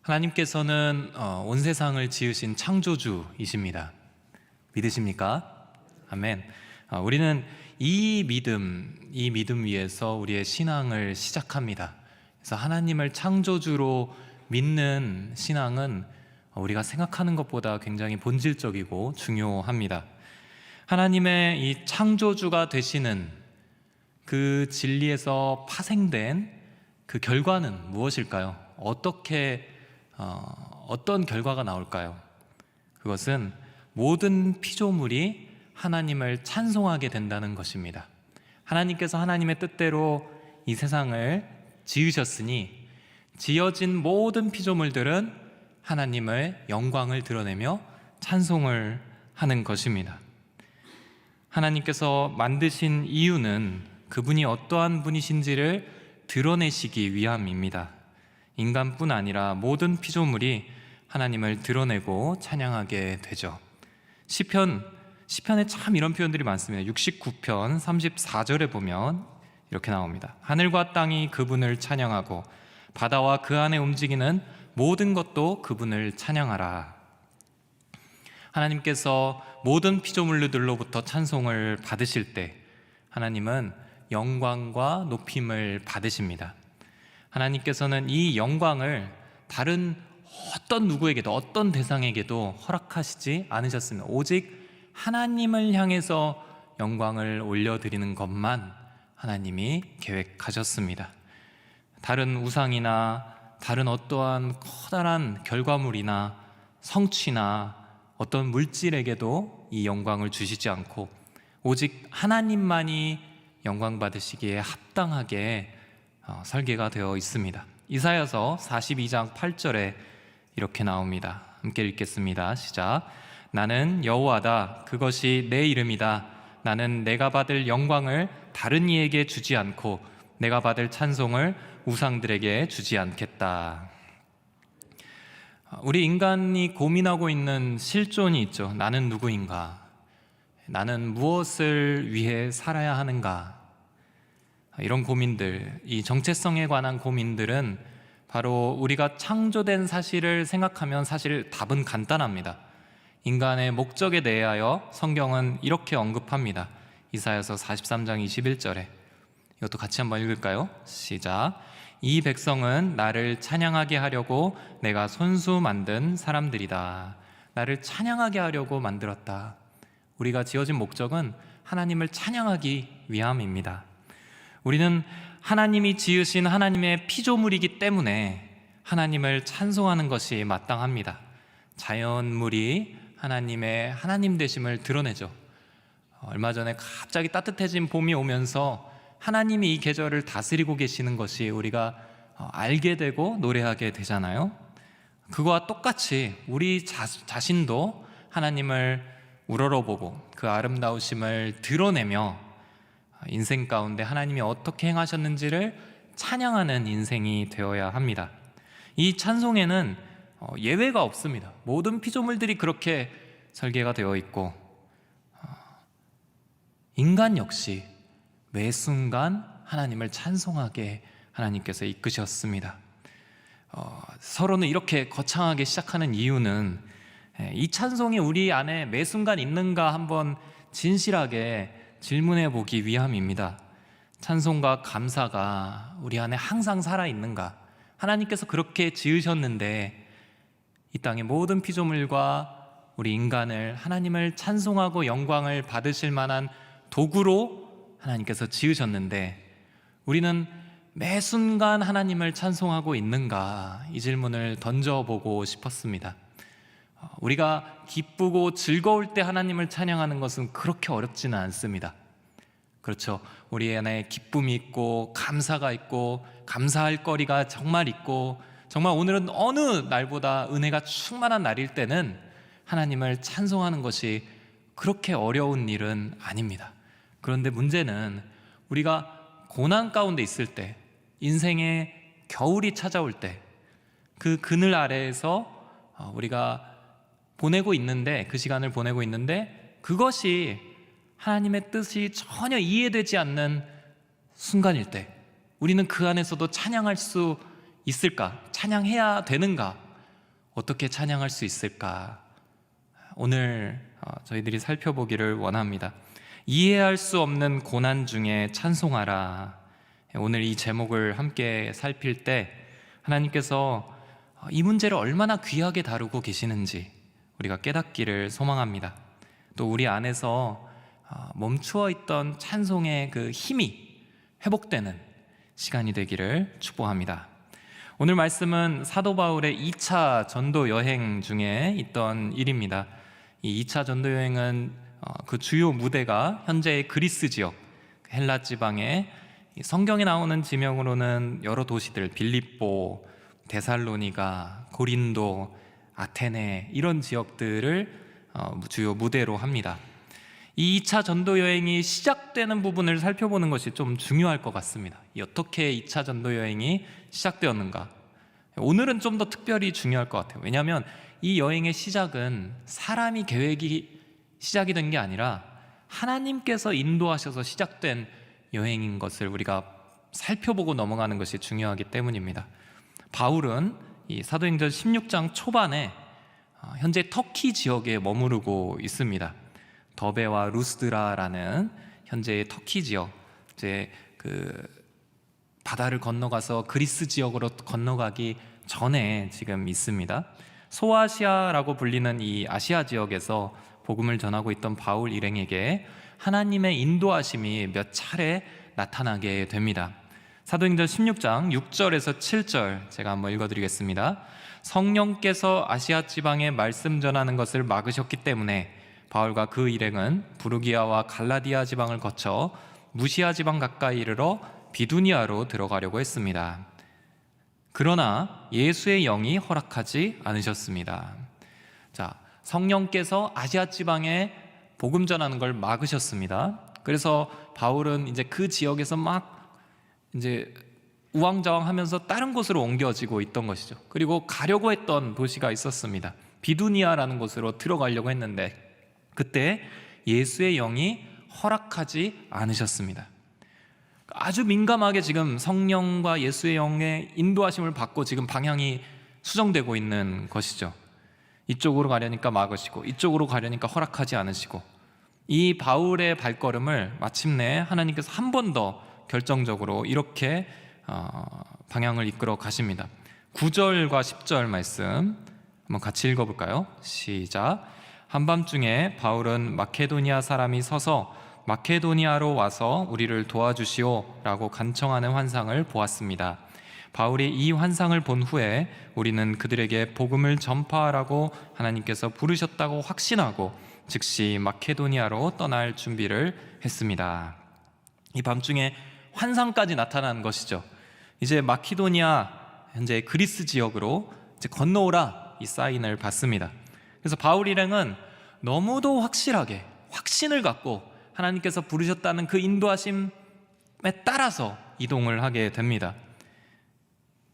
하나님께서는 온 세상을 지으신 창조주이십니다. 믿으십니까? 아멘. 우리는 이 믿음 위에서 우리의 신앙을 시작합니다. 그래서 하나님을 창조주로 믿는 신앙은 우리가 생각하는 것보다 굉장히 본질적이고 중요합니다. 하나님의 이 창조주가 되시는 그 진리에서 파생된 그 결과는 무엇일까요? 어떤 결과가 나올까요? 그것은 모든 피조물이 하나님을 찬송하게 된다는 것입니다. 하나님께서 하나님의 뜻대로 이 세상을 지으셨으니 지어진 모든 피조물들은 하나님의 영광을 드러내며 찬송을 하는 것입니다. 하나님께서 만드신 이유는 그분이 어떠한 분이신지를 드러내시기 위함입니다. 인간뿐 아니라 모든 피조물이 하나님을 드러내고 찬양하게 되죠. 시편에 참 이런 표현들이 많습니다. 69편 34절에 보면 이렇게 나옵니다. 하늘과 땅이 그분을 찬양하고 바다와 그 안에 움직이는 모든 것도 그분을 찬양하라. 하나님께서 모든 피조물들로부터 찬송을 받으실 때 하나님은 영광과 높임을 받으십니다. 하나님께서는 이 영광을 다른 어떤 누구에게도 어떤 대상에게도 허락하시지 않으셨습니다. 오직 하나님을 향해서 영광을 올려드리는 것만 하나님이 계획하셨습니다. 다른 우상이나 다른 어떠한 커다란 결과물이나 성취나 어떤 물질에게도 이 영광을 주시지 않고 오직 하나님만이 영광 받으시기에 합당하게 설계가 되어 있습니다. 이사야서 42장 8절에 이렇게 나옵니다. 함께 읽겠습니다. 시작. 나는 여호와다. 그것이 내 이름이다. 나는 내가 받을 영광을 다른 이에게 주지 않고 내가 받을 찬송을 우상들에게 주지 않겠다. 우리 인간이 고민하고 있는 실존이 있죠. 나는 누구인가? 나는 무엇을 위해 살아야 하는가? 이런 고민들, 이 정체성에 관한 고민들은 바로 우리가 창조된 사실을 생각하면 사실 답은 간단합니다. 인간의 목적에 대하여 성경은 이렇게 언급합니다. 이사야서 43장 21절에 이것도 같이 한번 읽을까요? 시작. 이 백성은 나를 찬양하게 하려고 내가 손수 만든 사람들이다. 나를 찬양하게 하려고 만들었다. 우리가 지어진 목적은 하나님을 찬양하기 위함입니다. 우리는 하나님이 지으신 하나님의 피조물이기 때문에 하나님을 찬송하는 것이 마땅합니다. 자연물이 하나님의 하나님 되심을 드러내죠. 얼마 전에 갑자기 따뜻해진 봄이 오면서 하나님이 이 계절을 다스리고 계시는 것이 우리가 알게 되고 노래하게 되잖아요. 그거와 똑같이 우리 자신도 하나님을 우러러보고 그 아름다우심을 드러내며 인생 가운데 하나님이 어떻게 행하셨는지를 찬양하는 인생이 되어야 합니다. 이 찬송에는 예외가 없습니다. 모든 피조물들이 그렇게 설계가 되어 있고 인간 역시 매 순간 하나님을 찬송하게 하나님께서 이끄셨습니다. 서로는 이렇게 거창하게 시작하는 이유는 이 찬송이 우리 안에 매 순간 있는가 한번 진실하게 질문해 보기 위함입니다. 찬송과 감사가 우리 안에 항상 살아있는가? 하나님께서 그렇게 지으셨는데 이 땅의 모든 피조물과 우리 인간을 하나님을 찬송하고 영광을 받으실 만한 도구로 하나님께서 지으셨는데 우리는 매 순간 하나님을 찬송하고 있는가? 이 질문을 던져보고 싶었습니다. 우리가 기쁘고 즐거울 때 하나님을 찬양하는 것은 그렇게 어렵지는 않습니다. 그렇죠. 우리 안에 기쁨이 있고 감사가 있고 감사할 거리가 정말 있고 정말 오늘은 어느 날보다 은혜가 충만한 날일 때는 하나님을 찬송하는 것이 그렇게 어려운 일은 아닙니다. 그런데 문제는 우리가 고난 가운데 있을 때, 인생의 겨울이 찾아올 때 그 그늘 아래에서 우리가 보내고 있는데, 그 시간을 보내고 있는데 그것이 하나님의 뜻이 전혀 이해되지 않는 순간일 때 우리는 그 안에서도 찬양할 수 있을까? 찬양해야 되는가? 어떻게 찬양할 수 있을까? 오늘 저희들이 살펴보기를 원합니다. 이해할 수 없는 고난 중에 찬송하라. 오늘 이 제목을 함께 살필 때 하나님께서 이 문제를 얼마나 귀하게 다루고 계시는지 우리가 깨닫기를 소망합니다. 또 우리 안에서 멈추어 있던 찬송의 그 힘이 회복되는 시간이 되기를 축복합니다. 오늘 말씀은 사도 바울의 2차 전도 여행 중에 있던 일입니다. 이 2차 전도 여행은 그 주요 무대가 현재의 그리스 지역, 헬라 지방의 성경에 나오는 지명으로는 여러 도시들, 빌립보, 데살로니가, 고린도, 아테네 이런 지역들을 주요 무대로 합니다. 이 2차 전도 여행이 시작되는 부분을 살펴보는 것이 좀 중요할 것 같습니다. 어떻게 2차 전도 여행이 시작되었는가? 오늘은 좀 더 특별히 중요할 것 같아요. 왜냐하면 이 여행의 시작은 사람이 계획이 시작이 된 게 아니라 하나님께서 인도하셔서 시작된 여행인 것을 우리가 살펴보고 넘어가는 것이 중요하기 때문입니다. 바울은 이 사도행전 16장 초반에 현재 터키 지역에 머무르고 있습니다. 더베와 루스드라라는 현재의 터키 지역, 이제 그 바다를 건너가서 그리스 지역으로 건너가기 전에 지금 있습니다. 소아시아라고 불리는 이 아시아 지역에서 복음을 전하고 있던 바울 일행에게 하나님의 인도하심이 몇 차례 나타나게 됩니다. 사도행전 16장 6절에서 7절 제가 한번 읽어드리겠습니다. 성령께서 아시아 지방에 말씀 전하는 것을 막으셨기 때문에 바울과 그 일행은 부르기아와 갈라디아 지방을 거쳐 무시아 지방 가까이 이르러 비두니아로 들어가려고 했습니다. 그러나 예수의 영이 허락하지 않으셨습니다. 자, 성령께서 아시아 지방에 복음 전하는 걸 막으셨습니다. 그래서 바울은 이제 그 지역에서 막 이제 우왕좌왕하면서 다른 곳으로 옮겨지고 있던 것이죠. 그리고 가려고 했던 도시가 있었습니다. 비두니아라는 곳으로 들어가려고 했는데 그때 예수의 영이 허락하지 않으셨습니다. 아주 민감하게 지금 성령과 예수의 영의 인도하심을 받고 지금 방향이 수정되고 있는 것이죠. 이쪽으로 가려니까 막으시고 이쪽으로 가려니까 허락하지 않으시고 이 바울의 발걸음을 마침내 하나님께서 한 번 더 결정적으로 이렇게 방향을 이끌어 가십니다. 9절과 10절 말씀 한번 같이 읽어볼까요? 시작. 한밤중에 바울은 마케도니아 사람이 서서 마케도니아로 와서 우리를 도와주시오 라고 간청하는 환상을 보았습니다. 바울이 이 환상을 본 후에 우리는 그들에게 복음을 전파하라고 하나님께서 부르셨다고 확신하고 즉시 마케도니아로 떠날 준비를 했습니다. 이 밤중에 환상까지 나타난 것이죠. 이제 마케도니아 현재 그리스 지역으로 이제 건너오라 이 사인을 받습니다. 그래서 바울 일행은 너무도 확실하게 확신을 갖고 하나님께서 부르셨다는 그 인도하심에 따라서 이동을 하게 됩니다.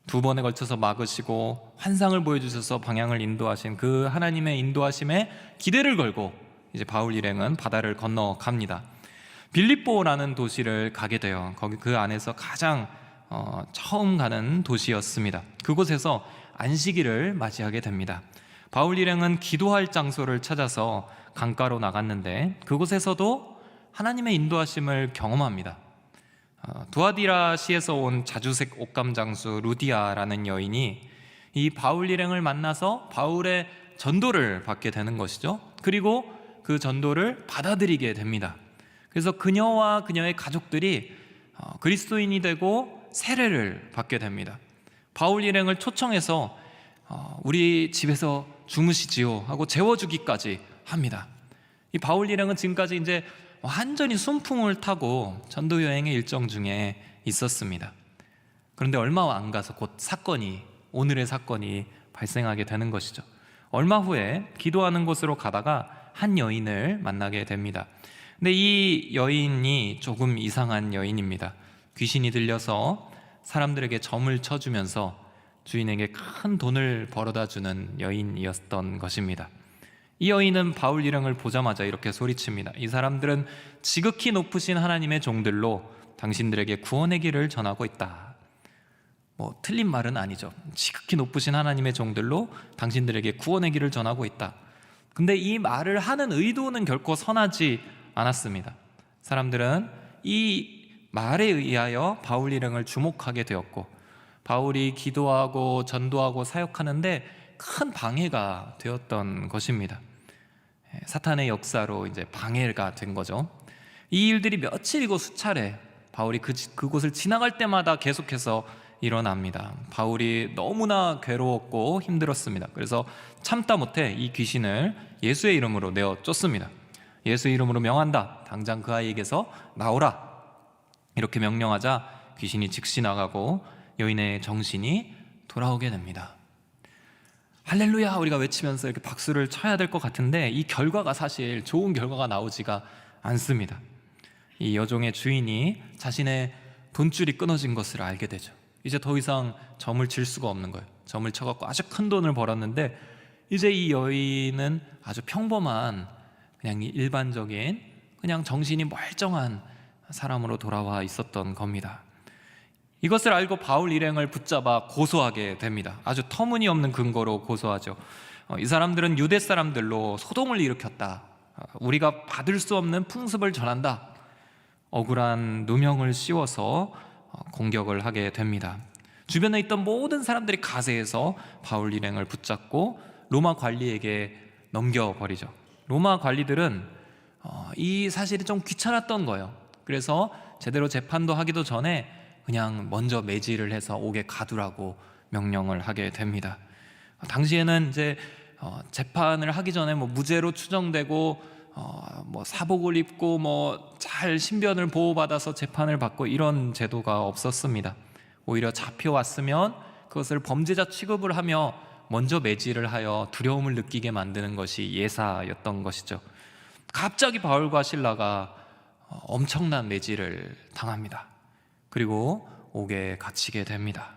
2번에 걸쳐서 막으시고 환상을 보여주셔서 방향을 인도하신 그 하나님의 인도하심에 기대를 걸고 이제 바울 일행은 바다를 건너갑니다. 빌립보라는 도시를 가게 돼요. 거기 그 안에서 가장 처음 가는 도시였습니다. 그곳에서 안식일을 맞이하게 됩니다. 바울 일행은 기도할 장소를 찾아서 강가로 나갔는데 그곳에서도 하나님의 인도하심을 경험합니다. 두아디라시에서 온 자주색 옷감 장수 루디아라는 여인이 이 바울 일행을 만나서 바울의 전도를 받게 되는 것이죠. 그리고 그 전도를 받아들이게 됩니다. 그래서 그녀와 그녀의 가족들이 그리스도인이 되고 세례를 받게 됩니다. 바울 일행을 초청해서 우리 집에서 주무시지요 하고 재워주기까지 합니다. 이 바울 일행은 지금까지 이제 완전히 순풍을 타고 전도 여행의 일정 중에 있었습니다. 그런데 얼마 안 가서 곧 오늘의 사건이 발생하게 되는 것이죠. 얼마 후에 기도하는 곳으로 가다가 한 여인을 만나게 됩니다. 근데 이 여인이 조금 이상한 여인입니다. 귀신이 들려서 사람들에게 점을 쳐주면서 주인에게 큰 돈을 벌어다 주는 여인이었던 것입니다. 이 여인은 바울 일행을 보자마자 이렇게 소리칩니다. 이 사람들은 지극히 높으신 하나님의 종들로 당신들에게 구원의 길을 전하고 있다. 뭐 틀린 말은 아니죠. 지극히 높으신 하나님의 종들로 당신들에게 구원의 길을 전하고 있다. 근데 이 말을 하는 의도는 결코 선하지 않았습니다. 사람들은 이 말에 의하여 바울 일행을 주목하게 되었고, 바울이 기도하고 전도하고 사역하는데 큰 방해가 되었던 것입니다. 사탄의 역사로 이제 방해가 된 거죠. 이 일들이 며칠이고 수차례 바울이 그곳을 지나갈 때마다 계속해서 일어납니다. 바울이 너무나 괴로웠고 힘들었습니다. 그래서 참다 못해 이 귀신을 예수의 이름으로 내어 쫓습니다. 예수의 이름으로 명한다. 당장 그 아이에게서 나오라. 이렇게 명령하자 귀신이 즉시 나가고 여인의 정신이 돌아오게 됩니다. 할렐루야 우리가 외치면서 이렇게 박수를 쳐야 될 것 같은데 이 결과가 사실 좋은 결과가 나오지가 않습니다. 이 여종의 주인이 자신의 돈줄이 끊어진 것을 알게 되죠. 이제 더 이상 점을 칠 수가 없는 거예요. 점을 쳐갖고 아주 큰 돈을 벌었는데 이제 이 여인은 아주 평범한 그냥 일반적인 그냥 정신이 멀쩡한 사람으로 돌아와 있었던 겁니다. 이것을 알고 바울 일행을 붙잡아 고소하게 됩니다. 아주 터무니없는 근거로 고소하죠. 이 사람들은 유대 사람들로 소동을 일으켰다. 우리가 받을 수 없는 풍습을 전한다. 억울한 누명을 씌워서 공격을 하게 됩니다. 주변에 있던 모든 사람들이 가세해서 바울 일행을 붙잡고 로마 관리에게 넘겨버리죠. 로마 관리들은 이 사실이 좀 귀찮았던 거예요. 그래서 제대로 재판도 하기도 전에 그냥 먼저 매질을 해서 옥에 가두라고 명령을 하게 됩니다. 당시에는 이제 재판을 하기 전에 뭐 무죄로 추정되고 뭐 사복을 입고 뭐 잘 신변을 보호받아서 재판을 받고 이런 제도가 없었습니다. 오히려 잡혀왔으면 그것을 범죄자 취급을 하며 먼저 매질을 하여 두려움을 느끼게 만드는 것이 예사였던 것이죠. 갑자기 바울과 실라가 엄청난 매질을 당합니다. 그리고 옥에 갇히게 됩니다.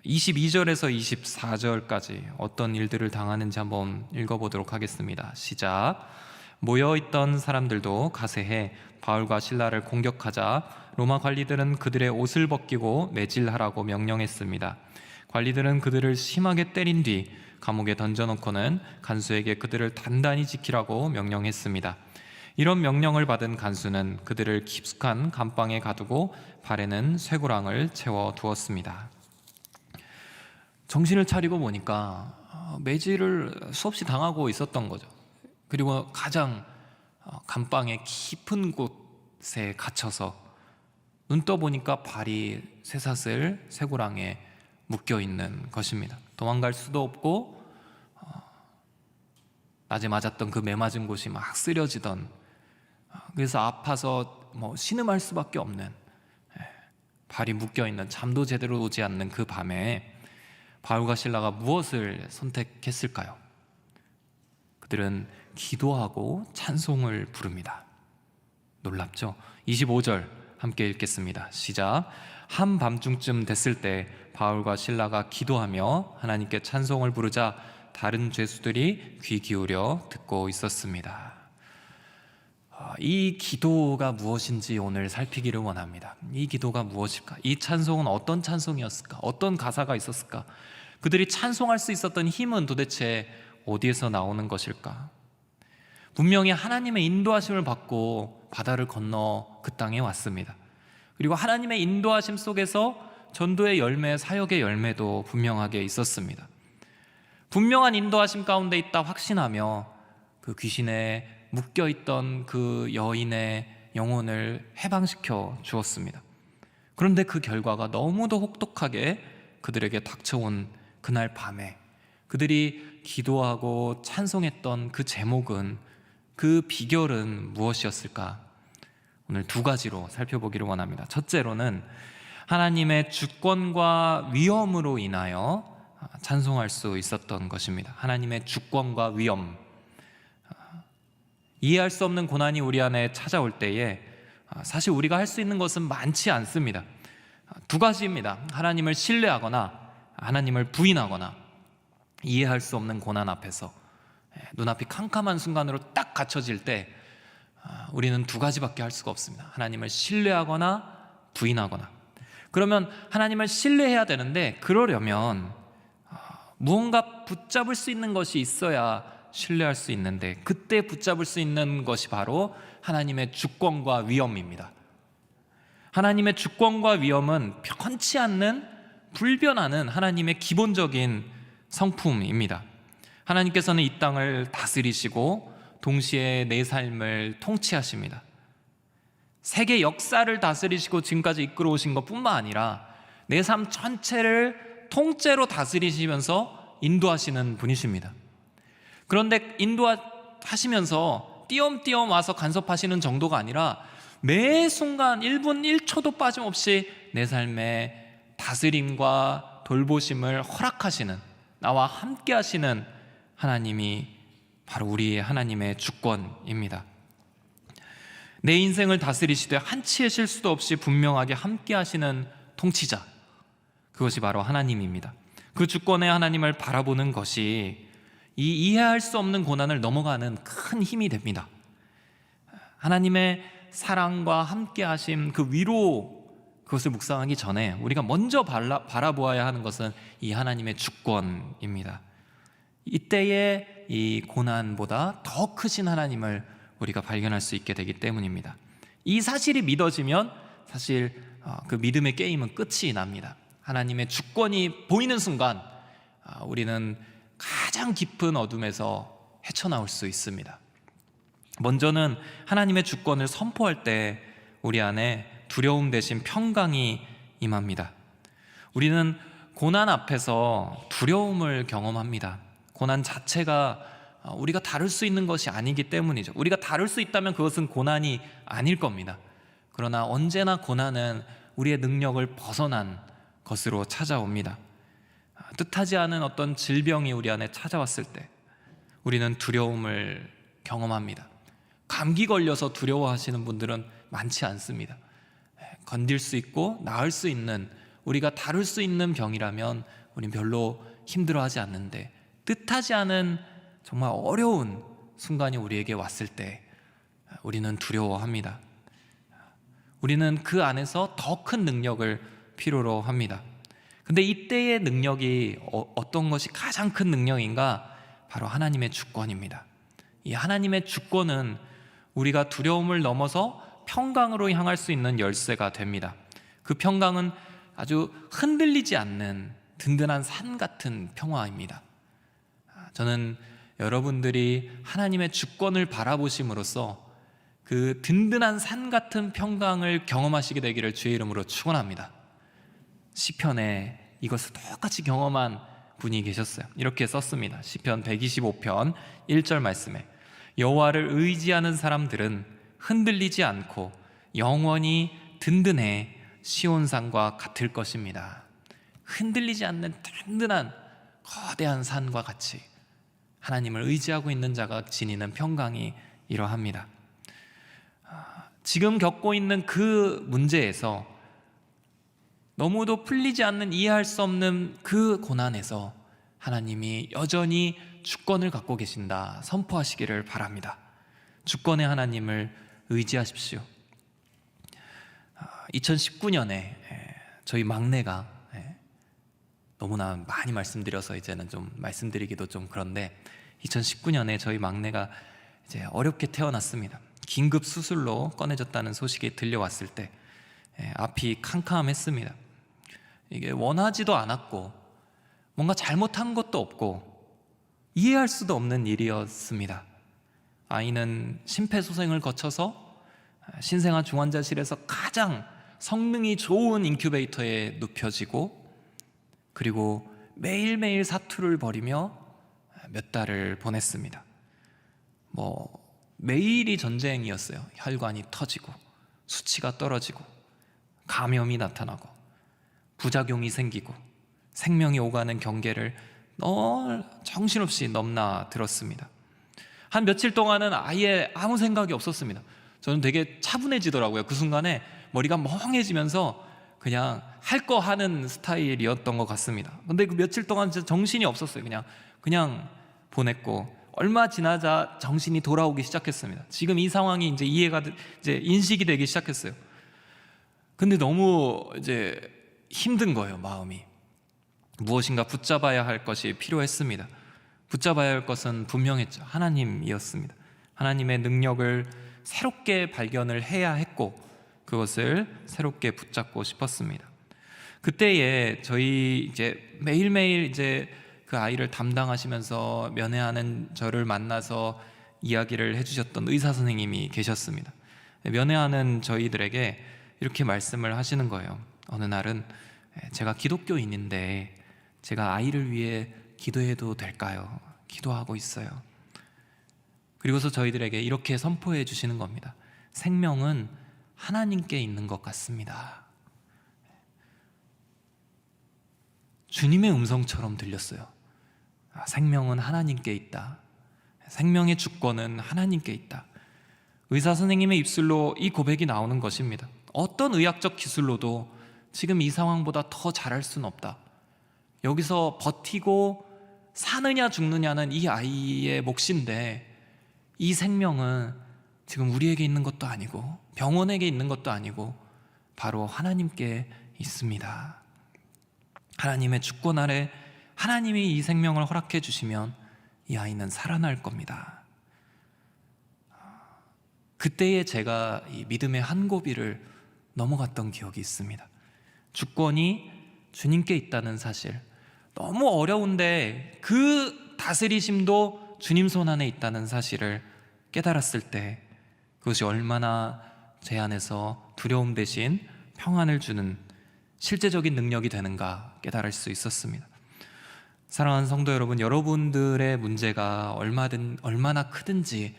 22절에서 24절까지 어떤 일들을 당하는지 한번 읽어보도록 하겠습니다. 시작. 모여있던 사람들도 가세해 바울과 실라를 공격하자 로마 관리들은 그들의 옷을 벗기고 매질하라고 명령했습니다. 관리들은 그들을 심하게 때린 뒤 감옥에 던져놓고는 간수에게 그들을 단단히 지키라고 명령했습니다. 이런 명령을 받은 간수는 그들을 깊숙한 감방에 가두고 발에는 쇠고랑을 채워 두었습니다. 정신을 차리고 보니까 매질을 수없이 당하고 있었던 거죠. 그리고 가장 감방의 깊은 곳에 갇혀서 눈 떠보니까 발이 쇠사슬 쇠고랑에 묶여있는 것입니다. 도망갈 수도 없고 낮에 맞았던 그 매맞은 곳이 막 쓰려지던, 그래서 아파서 뭐 신음할 수밖에 없는, 발이 묶여있는, 잠도 제대로 오지 않는 그 밤에 바울과 실라가 무엇을 선택했을까요? 그들은 기도하고 찬송을 부릅니다. 놀랍죠? 25절 함께 읽겠습니다. 시작. 한밤중쯤 됐을 때 바울과 실라가 기도하며 하나님께 찬송을 부르자 다른 죄수들이 귀 기울여 듣고 있었습니다. 이 기도가 무엇인지 오늘 살피기를 원합니다. 이 기도가 무엇일까? 이 찬송은 어떤 찬송이었을까? 어떤 가사가 있었을까? 그들이 찬송할 수 있었던 힘은 도대체 어디에서 나오는 것일까? 분명히 하나님의 인도하심을 받고 바다를 건너 그 땅에 왔습니다. 그리고 하나님의 인도하심 속에서 전도의 열매, 사역의 열매도 분명하게 있었습니다. 분명한 인도하심 가운데 있다 확신하며 그 귀신에 묶여있던 그 여인의 영혼을 해방시켜 주었습니다. 그런데 그 결과가 너무도 혹독하게 그들에게 닥쳐온 그날 밤에 그들이 기도하고 찬송했던 그 제목은, 그 비결은 무엇이었을까? 오늘 두 가지로 살펴보기를 원합니다. 첫째로는 하나님의 주권과 위엄으로 인하여 찬송할 수 있었던 것입니다. 하나님의 주권과 위엄. 이해할 수 없는 고난이 우리 안에 찾아올 때에 사실 우리가 할 수 있는 것은 많지 않습니다. 두 가지입니다. 하나님을 신뢰하거나 하나님을 부인하거나. 이해할 수 없는 고난 앞에서 눈앞이 캄캄한 순간으로 딱 갇혀질 때 우리는 두 가지밖에 할 수가 없습니다. 하나님을 신뢰하거나 부인하거나. 그러면 하나님을 신뢰해야 되는데, 그러려면 무언가 붙잡을 수 있는 것이 있어야 신뢰할 수 있는데, 그때 붙잡을 수 있는 것이 바로 하나님의 주권과 위엄입니다. 하나님의 주권과 위엄은 변치 않는, 불변하는 하나님의 기본적인 성품입니다. 하나님께서는 이 땅을 다스리시고 동시에 내 삶을 통치하십니다. 세계 역사를 다스리시고 지금까지 이끌어 오신 것뿐만 아니라 내 삶 전체를 통째로 다스리시면서 인도하시는 분이십니다. 그런데 인도하시면서 띄엄띄엄 와서 간섭하시는 정도가 아니라 매 순간 1분 1초도 빠짐없이 내 삶에 다스림과 돌보심을 허락하시는, 나와 함께 하시는 하나님이 바로 우리 하나님의 주권입니다. 내 인생을 다스리시되 한치의 실수도 없이 분명하게 함께 하시는 통치자, 그것이 바로 하나님입니다. 그 주권의 하나님을 바라보는 것이 이 이해할 수 없는 고난을 넘어가는 큰 힘이 됩니다. 하나님의 사랑과 함께 하심, 그 위로, 그것을 묵상하기 전에 우리가 먼저 바라보아야 하는 것은 이 하나님의 주권입니다. 이때의 이 고난보다 더 크신 하나님을 우리가 발견할 수 있게 되기 때문입니다. 이 사실이 믿어지면 사실 그 믿음의 게임은 끝이 납니다. 하나님의 주권이 보이는 순간 우리는 가장 깊은 어둠에서 헤쳐나올 수 있습니다. 먼저는 하나님의 주권을 선포할 때 우리 안에 두려움 대신 평강이 임합니다. 우리는 고난 앞에서 두려움을 경험합니다. 고난 자체가 우리가 다룰 수 있는 것이 아니기 때문이죠. 우리가 다룰 수 있다면 그것은 고난이 아닐 겁니다. 그러나 언제나 고난은 우리의 능력을 벗어난 것으로 찾아옵니다. 뜻하지 않은 어떤 질병이 우리 안에 찾아왔을 때 우리는 두려움을 경험합니다. 감기 걸려서 두려워하시는 분들은 많지 않습니다. 건들 수 있고 나을 수 있는, 우리가 다룰 수 있는 병이라면 우리는 별로 힘들어하지 않는데, 뜻하지 않은 정말 어려운 순간이 우리에게 왔을 때 우리는 두려워합니다. 우리는 그 안에서 더 큰 능력을 필요로 합니다. 근데 이때의 능력이 어떤 것이 가장 큰 능력인가? 바로 하나님의 주권입니다. 이 하나님의 주권은 우리가 두려움을 넘어서 평강으로 향할 수 있는 열쇠가 됩니다. 그 평강은 아주 흔들리지 않는 든든한 산 같은 평화입니다. 저는 여러분들이 하나님의 주권을 바라보심으로써 그 든든한 산 같은 평강을 경험하시게 되기를 주의 이름으로 축원합니다. 시편에 이것을 똑같이 경험한 분이 계셨어요. 이렇게 썼습니다. 시편 125편 1절 말씀에, 여호와를 의지하는 사람들은 흔들리지 않고 영원히 든든해 시온산과 같을 것입니다. 흔들리지 않는 든든한 거대한 산과 같이 하나님을 의지하고 있는 자가 지니는 평강이 이러합니다. 지금 겪고 있는 그 문제에서 너무도 풀리지 않는, 이해할 수 없는 그 고난에서 하나님이 여전히 주권을 갖고 계신다 선포하시기를 바랍니다. 주권의 하나님을 의지하십시오. 2019년에 저희 막내가, 너무나 많이 말씀드려서 이제는 좀 말씀드리기도 좀 그런데, 2019년에 저희 막내가 이제 어렵게 태어났습니다. 긴급 수술로 꺼내졌다는 소식이 들려왔을 때 앞이 캄캄했습니다. 이게 원하지도 않았고 뭔가 잘못한 것도 없고 이해할 수도 없는 일이었습니다. 아이는 심폐소생을 거쳐서 신생아 중환자실에서 가장 성능이 좋은 인큐베이터에 눕혀지고, 그리고 매일매일 사투를 벌이며 몇 달을 보냈습니다. 매일이 전쟁이었어요. 혈관이 터지고 수치가 떨어지고 감염이 나타나고 부작용이 생기고 생명이 오가는 경계를 정신없이 넘나들었습니다. 한 며칠 동안은 아예 아무 생각이 없었습니다. 저는 되게 차분해지더라고요. 그 순간에 머리가 멍해지면서 그냥 할 거 하는 스타일이었던 것 같습니다. 근데 그 며칠 동안 진짜 정신이 없었어요. 그냥 보냈고, 얼마 지나자 정신이 돌아오기 시작했습니다. 지금 이 상황이 이제 인식이 되기 시작했어요. 근데 너무 이제 힘든 거예요. 마음이 무엇인가 붙잡아야 할 것이 필요했습니다. 붙잡아야 할 것은 분명했죠. 하나님이었습니다. 하나님의 능력을 새롭게 발견을 해야 했고 그것을 새롭게 붙잡고 싶었습니다. 그때에 저희 이제 매일매일 이제 그 아이를 담당하시면서 면회하는 저를 만나서 이야기를 해주셨던 의사 선생님이 계셨습니다. 면회하는 저희들에게 이렇게 말씀을 하시는 거예요. 어느 날은 제가 기독교인인데 제가 아이를 위해 기도해도 될까요? 기도하고 있어요. 그리고서 저희들에게 이렇게 선포해 주시는 겁니다. 생명은 하나님께 있는 것 같습니다. 주님의 음성처럼 들렸어요. 생명은 하나님께 있다. 생명의 주권은 하나님께 있다. 의사 선생님의 입술로 이 고백이 나오는 것입니다. 어떤 의학적 기술로도 지금 이 상황보다 더 잘할 수는 없다. 여기서 버티고 사느냐 죽느냐는 이 아이의 몫인데 이 생명은 지금 우리에게 있는 것도 아니고 병원에게 있는 것도 아니고 바로 하나님께 있습니다. 하나님의 주권 아래 하나님이 이 생명을 허락해 주시면 이 아이는 살아날 겁니다. 그때에 제가 이 믿음의 한 고비를 넘어갔던 기억이 있습니다. 주권이 주님께 있다는 사실, 너무 어려운데 그 다스리심도 주님 손 안에 있다는 사실을 깨달았을 때 그것이 얼마나 제 안에서 두려움 대신 평안을 주는 실제적인 능력이 되는가 깨달을 수 있었습니다. 사랑하는 성도 여러분, 여러분들의 문제가 얼마나 크든지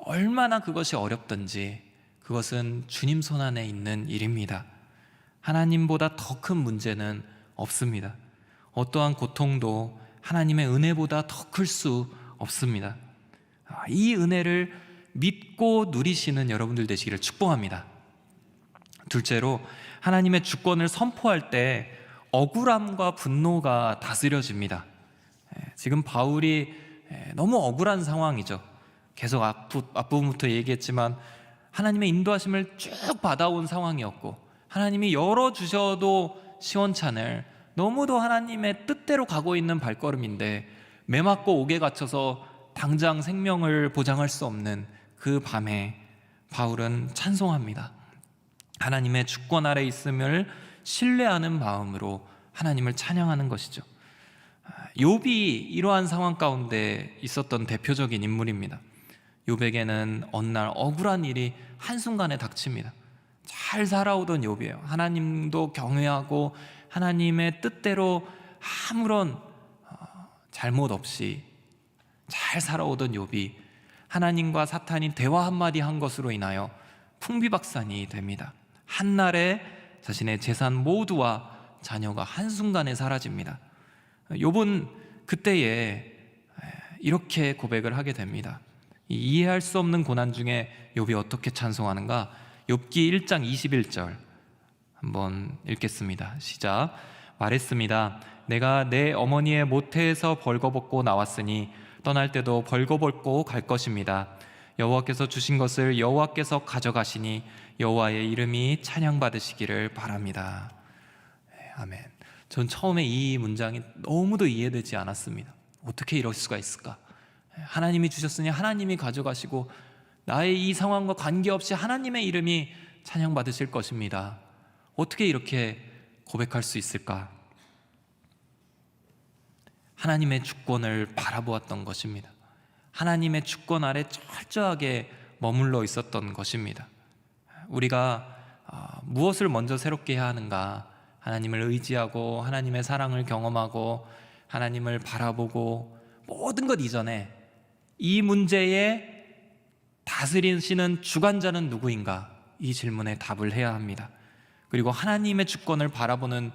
얼마나 그것이 어렵든지 그것은 주님 손 안에 있는 일입니다. 하나님보다 더 큰 문제는 없습니다. 어떠한 고통도 하나님의 은혜보다 더 클 수 없습니다. 이 은혜를 믿고 누리시는 여러분들 되시기를 축복합니다. 둘째로, 하나님의 주권을 선포할 때 억울함과 분노가 다스려집니다. 지금 바울이 너무 억울한 상황이죠. 계속 앞부분부터 얘기했지만 하나님의 인도하심을 쭉 받아온 상황이었고 하나님이 열어주셔도 시원찮을 너무도 하나님의 뜻대로 가고 있는 발걸음인데 매맞고 옥에 갇혀서 당장 생명을 보장할 수 없는 그 밤에 바울은 찬송합니다. 하나님의 주권 아래 있음을 신뢰하는 마음으로 하나님을 찬양하는 것이죠. 욥이 이러한 상황 가운데 있었던 대표적인 인물입니다. 욥에게는 어느 날 억울한 일이 한순간에 닥칩니다. 잘 살아오던 욥이에요. 하나님도 경외하고 하나님의 뜻대로 아무런 잘못 없이 잘 살아오던 욥이 하나님과 사탄이 대화 한마디 한 것으로 인하여 풍비박산이 됩니다. 한날에 자신의 재산 모두와 자녀가 한순간에 사라집니다. 욥은 그때에 이렇게 고백을 하게 됩니다. 이해할 수 없는 고난 중에 욥이 어떻게 찬송하는가? 욥기 1장 21절 한번 읽겠습니다. 시작. 말했습니다. 내가 내 어머니의 모태에서 벌거벗고 나왔으니 떠날 때도 벌거벗고 갈 것입니다. 여호와께서 주신 것을 여호와께서 가져가시니 여호와의 이름이 찬양받으시기를 바랍니다. 아멘. 전 처음에 이 문장이 너무도 이해되지 않았습니다. 어떻게 이럴 수가 있을까? 하나님이 주셨으니 하나님이 가져가시고 나의 이 상황과 관계없이 하나님의 이름이 찬양받으실 것입니다. 어떻게 이렇게 고백할 수 있을까? 하나님의 주권을 바라보았던 것입니다. 하나님의 주권 아래 철저하게 머물러 있었던 것입니다. 우리가 무엇을 먼저 새롭게 해야 하는가? 하나님을 의지하고 하나님의 사랑을 경험하고 하나님을 바라보고 모든 것 이전에 이 문제에 다스리시는 주관자는 누구인가? 이 질문에 답을 해야 합니다. 그리고 하나님의 주권을 바라보는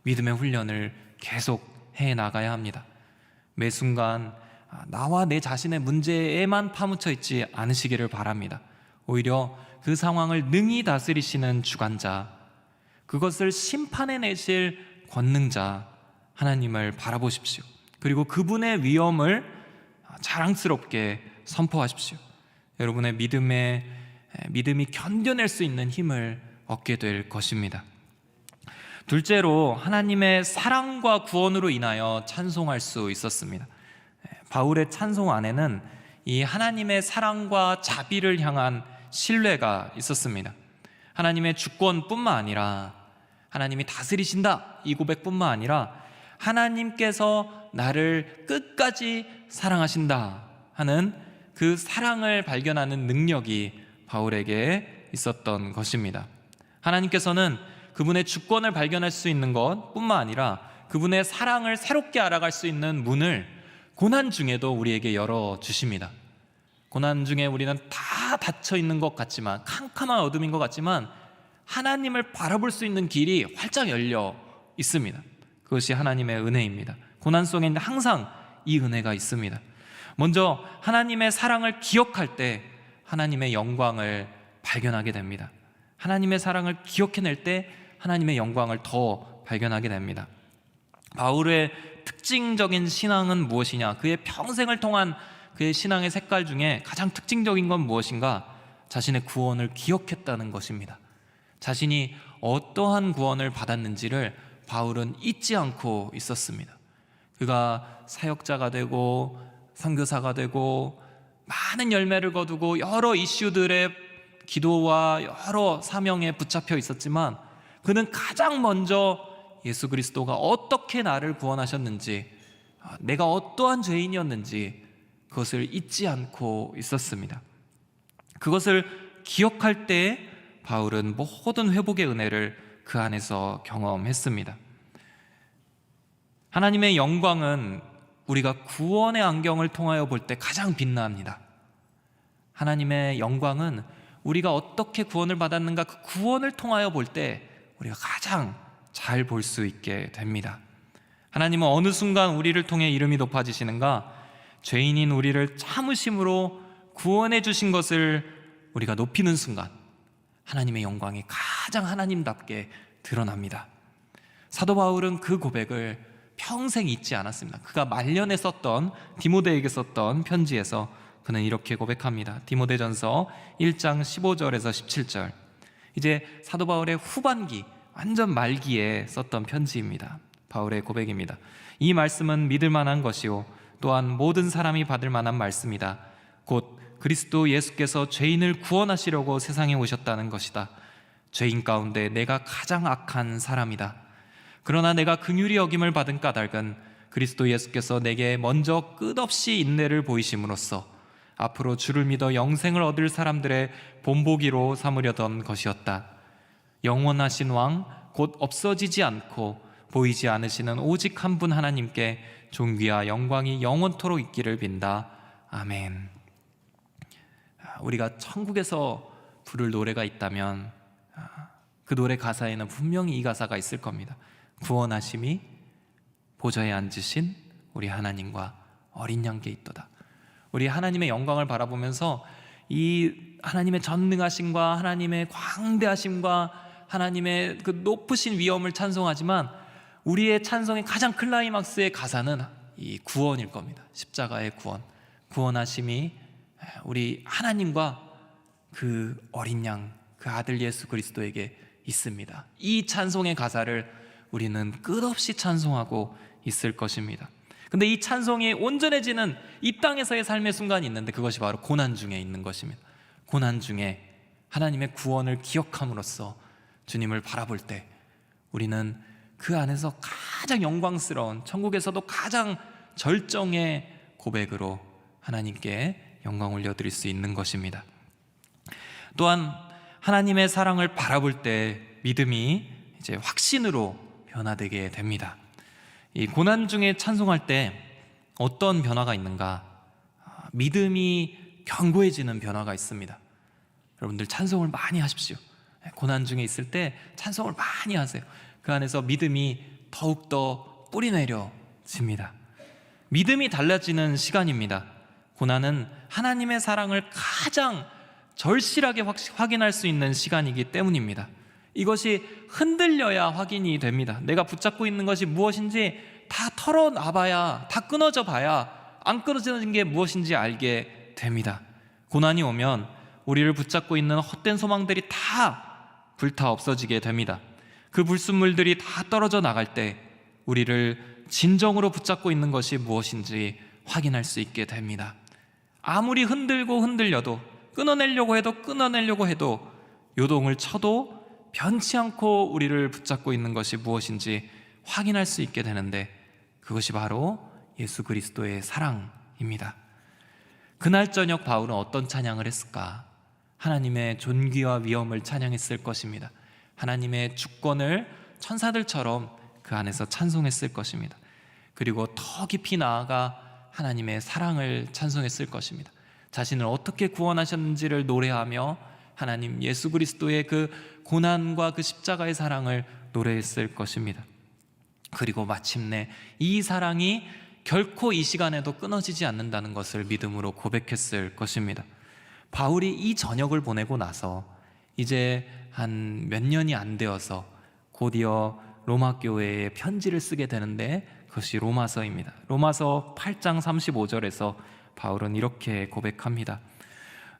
믿음의 훈련을 계속 해 나가야 합니다. 매 순간 나와 내 자신의 문제에만 파묻혀 있지 않으시기를 바랍니다. 오히려 그 상황을 능히 다스리시는 주관자, 그것을 심판해 내실 권능자 하나님을 바라보십시오. 그리고 그분의 위엄을 자랑스럽게 선포하십시오. 여러분의 믿음이 견뎌낼 수 있는 힘을 얻게 될 것입니다. 둘째로 하나님의 사랑과 구원으로 인하여 찬송할 수 있었습니다. 바울의 찬송 안에는 이 하나님의 사랑과 자비를 향한 신뢰가 있었습니다. 하나님의 주권뿐만 아니라 하나님이 다스리신다 이 고백뿐만 아니라 하나님께서 나를 끝까지 사랑하신다 하는 그 사랑을 발견하는 능력이 바울에게 있었던 것입니다. 하나님께서는 그분의 주권을 발견할 수 있는 것뿐만 아니라 그분의 사랑을 새롭게 알아갈 수 있는 문을 고난 중에도 우리에게 열어주십니다. 고난 중에 우리는 다 닫혀 있는 것 같지만, 캄캄한 어둠인 것 같지만 하나님을 바라볼 수 있는 길이 활짝 열려 있습니다. 그것이 하나님의 은혜입니다. 고난 속에는 항상 이 은혜가 있습니다. 먼저 하나님의 사랑을 기억할 때 하나님의 영광을 발견하게 됩니다. 하나님의 사랑을 기억해낼 때 하나님의 영광을 더 발견하게 됩니다. 바울의 특징적인 신앙은 무엇이냐? 그의 평생을 통한 그의 신앙의 색깔 중에 가장 특징적인 건 무엇인가? 자신의 구원을 기억했다는 것입니다. 자신이 어떠한 구원을 받았는지를 바울은 잊지 않고 있었습니다. 그가 사역자가 되고 선교사가 되고 많은 열매를 거두고 여러 이슈들의 기도와 여러 사명에 붙잡혀 있었지만 그는 가장 먼저 예수 그리스도가 어떻게 나를 구원하셨는지, 내가 어떠한 죄인이었는지 그것을 잊지 않고 있었습니다. 그것을 기억할 때 바울은 모든 회복의 은혜를 그 안에서 경험했습니다. 하나님의 영광은 우리가 구원의 안경을 통하여 볼 때 가장 빛납니다. 하나님의 영광은 우리가 어떻게 구원을 받았는가 그 구원을 통하여 볼 때 우리가 가장 잘 볼 수 있게 됩니다. 하나님은 어느 순간 우리를 통해 이름이 높아지시는가? 죄인인 우리를 참으심으로 구원해 주신 것을 우리가 높이는 순간 하나님의 영광이 가장 하나님답게 드러납니다. 사도 바울은 그 고백을 평생 잊지 않았습니다. 그가 말년에 썼던, 디모데에게 썼던 편지에서 그는 이렇게 고백합니다. 디모데전서 1장 15절에서 17절. 이제 사도 바울의 후반기, 완전 말기에 썼던 편지입니다. 바울의 고백입니다. 이 말씀은 믿을 만한 것이요 또한 모든 사람이 받을 만한 말씀이다. 곧 그리스도 예수께서 죄인을 구원하시려고 세상에 오셨다는 것이다. 죄인 가운데 내가 가장 악한 사람이다. 그러나 내가 긍휼히 여김을 받은 까닭은 그리스도 예수께서 내게 먼저 끝없이 인내를 보이심으로써 앞으로 주를 믿어 영생을 얻을 사람들의 본보기로 삼으려던 것이었다. 영원하신 왕 곧 없어지지 않고 보이지 않으시는 오직 한 분 하나님께 존귀와 영광이 영원토록 있기를 빈다. 아멘. 우리가 천국에서 부를 노래가 있다면 그 노래 가사에는 분명히 이 가사가 있을 겁니다. 구원하심이 보좌에 앉으신 우리 하나님과 어린 양께 있도다. 우리 하나님의 영광을 바라보면서 이 하나님의 전능하심과 하나님의 광대하심과 하나님의 그 높으신 위엄을 찬송하지만 우리의 찬송의 가장 클라이막스의 가사는 이 구원일 겁니다. 십자가의 구원. 구원하심이 우리 하나님과 그 어린 양, 그 아들 예수 그리스도에게 있습니다. 이 찬송의 가사를 우리는 끝없이 찬송하고 있을 것입니다. 근데 이 찬송이 온전해지는 이 땅에서의 삶의 순간이 있는데 그것이 바로 고난 중에 있는 것입니다. 고난 중에 하나님의 구원을 기억함으로써 주님을 바라볼 때 우리는 그 안에서 가장 영광스러운, 천국에서도 가장 절정의 고백으로 하나님께 영광 올려드릴 수 있는 것입니다. 또한 하나님의 사랑을 바라볼 때 믿음이 이제 확신으로 변화되게 됩니다. 이 고난 중에 찬송할 때 어떤 변화가 있는가? 믿음이 견고해지는 변화가 있습니다. 여러분들 찬송을 많이 하십시오. 고난 중에 있을 때 찬송을 많이 하세요. 그 안에서 믿음이 더욱더 뿌리내려집니다. 믿음이 달라지는 시간입니다. 고난은 하나님의 사랑을 가장 절실하게 확인할 수 있는 시간이기 때문입니다. 이것이 흔들려야 확인이 됩니다. 내가 붙잡고 있는 것이 무엇인지 다 털어놔봐야, 다 끊어져 봐야 안 끊어지는 게 무엇인지 알게 됩니다. 고난이 오면 우리를 붙잡고 있는 헛된 소망들이 다 불타 없어지게 됩니다. 그 불순물들이 다 떨어져 나갈 때 우리를 진정으로 붙잡고 있는 것이 무엇인지 확인할 수 있게 됩니다. 아무리 흔들고 흔들려도, 끊어내려고 해도 요동을 쳐도 변치 않고 우리를 붙잡고 있는 것이 무엇인지 확인할 수 있게 되는데, 그것이 바로 예수 그리스도의 사랑입니다. 그날 저녁 바울은 어떤 찬양을 했을까? 하나님의 존귀와 위엄을 찬양했을 것입니다. 하나님의 주권을 천사들처럼 그 안에서 찬송했을 것입니다. 그리고 더 깊이 나아가 하나님의 사랑을 찬송했을 것입니다. 자신을 어떻게 구원하셨는지를 노래하며 하나님 예수 그리스도의 그 고난과 그 십자가의 사랑을 노래했을 것입니다. 그리고 마침내 이 사랑이 결코 이 시간에도 끊어지지 않는다는 것을 믿음으로 고백했을 것입니다. 바울이 이 저녁을 보내고 나서 이제 한 몇 년이 안 되어서 곧이어 로마 교회에 편지를 쓰게 되는데, 그것이 로마서입니다. 로마서 8장 35절에서 바울은 이렇게 고백합니다.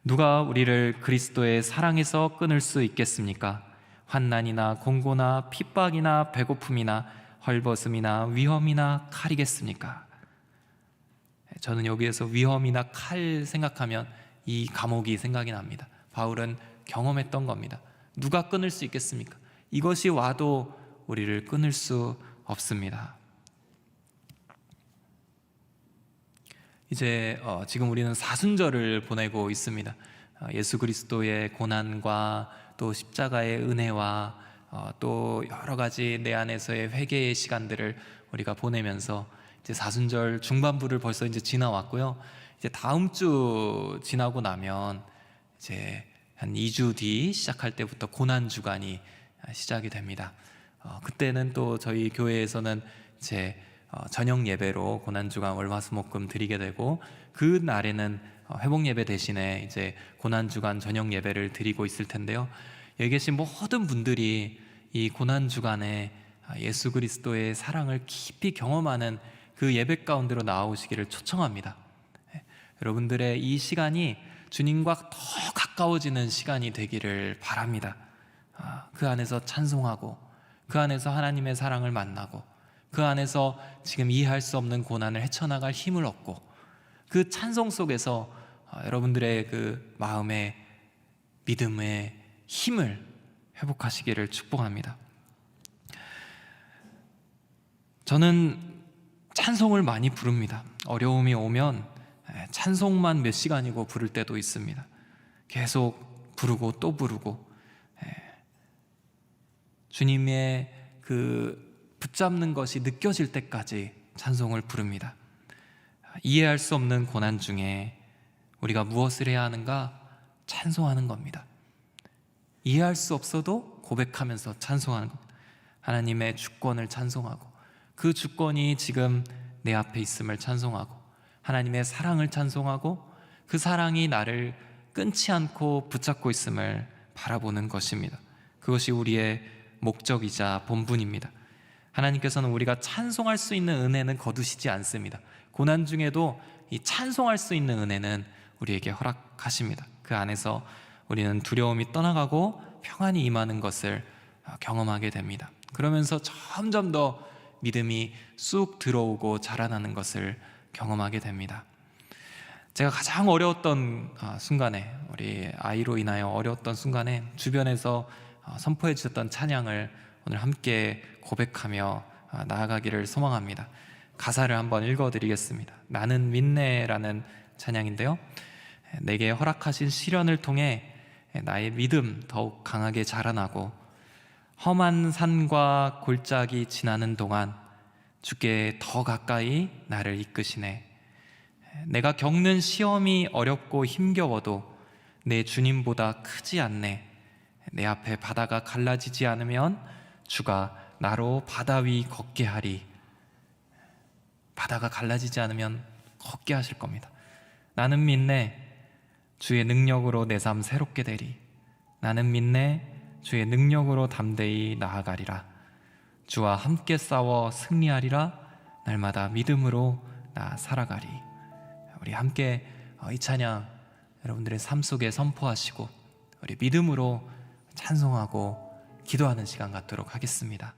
누가 우리를 그리스도의 사랑에서 끊을 수 있겠습니까? 환난이나 공고나 핍박이나 배고픔이나 헐벗음이나 위험이나 칼이겠습니까? 저는 여기에서 위험이나 칼 생각하면 이 감옥이 생각이 납니다. 바울은 경험했던 겁니다. 누가 끊을 수 있겠습니까? 이것이 와도 우리를 끊을 수 없습니다. 이제 지금 우리는 사순절을 보내고 있습니다. 예수 그리스도의 고난과 또 십자가의 은혜와 또 여러 가지 내 안에서의 회개의 시간들을 우리가 보내면서 이제 사순절 중반부를 벌써 이제 지나왔고요. 이제 다음 주 지나고 나면 이제 한 2주 뒤 시작할 때부터 고난 주간이 시작이 됩니다. 그때는 또 저희 교회에서는 이제 저녁 예배로 고난 주간 월화수목금 드리게 되고, 그 날에는 회복 예배 대신에 이제 고난 주간 저녁 예배를 드리고 있을 텐데요. 여기 계신 모든 분들이 이 고난 주간에 예수 그리스도의 사랑을 깊이 경험하는 그 예배 가운데로 나오시기를 초청합니다. 여러분들의 이 시간이 주님과 더 가까워지는 시간이 되기를 바랍니다. 그 안에서 찬송하고, 그 안에서 하나님의 사랑을 만나고, 그 안에서 지금 이해할 수 없는 고난을 헤쳐나갈 힘을 얻고, 그 찬송 속에서 여러분들의 그 마음의 믿음의 힘을 회복하시기를 축복합니다. 저는 찬송을 많이 부릅니다. 어려움이 오면 찬송만 몇 시간이고 부를 때도 있습니다. 계속 부르고 또 부르고, 주님의 그 붙잡는 것이 느껴질 때까지 찬송을 부릅니다. 이해할 수 없는 고난 중에 우리가 무엇을 해야 하는가? 찬송하는 겁니다. 이해할 수 없어도 고백하면서 찬송하는 겁니다. 하나님의 주권을 찬송하고, 그 주권이 지금 내 앞에 있음을 찬송하고, 하나님의 사랑을 찬송하고, 그 사랑이 나를 끊지 않고 붙잡고 있음을 바라보는 것입니다. 그것이 우리의 목적이자 본분입니다. 하나님께서는 우리가 찬송할 수 있는 은혜는 거두시지 않습니다. 고난 중에도 이 찬송할 수 있는 은혜는 우리에게 허락하십니다. 그 안에서 우리는 두려움이 떠나가고 평안이 임하는 것을 경험하게 됩니다. 그러면서 점점 더 믿음이 쑥 들어오고 자라나는 것을 경험하게 됩니다. 제가 가장 어려웠던 순간에, 우리 아이로 인하여 어려웠던 순간에 주변에서 선포해 주셨던 찬양을 오늘 함께 고백하며 나아가기를 소망합니다. 가사를 한번 읽어드리겠습니다. 나는 믿네라는 찬양인데요, 내게 허락하신 시련을 통해 나의 믿음 더욱 강하게 자라나고, 험한 산과 골짜기 지나는 동안 주께 더 가까이 나를 이끄시네. 내가 겪는 시험이 어렵고 힘겨워도 내 주님보다 크지 않네. 내 앞에 바다가 갈라지지 않으면 주가 나로 바다 위 걷게 하리. 바다가 갈라지지 않으면 걷게 하실 겁니다. 나는 믿네. 주의 능력으로 내 삶 새롭게 되리. 나는 믿네. 주의 능력으로 담대히 나아가리라. 주와 함께 싸워 승리하리라. 날마다 믿음으로 나 살아가리. 우리 함께 이 찬양 여러분들의 삶 속에 선포하시고, 우리 믿음으로 찬송하고 기도하는 시간 갖도록 하겠습니다.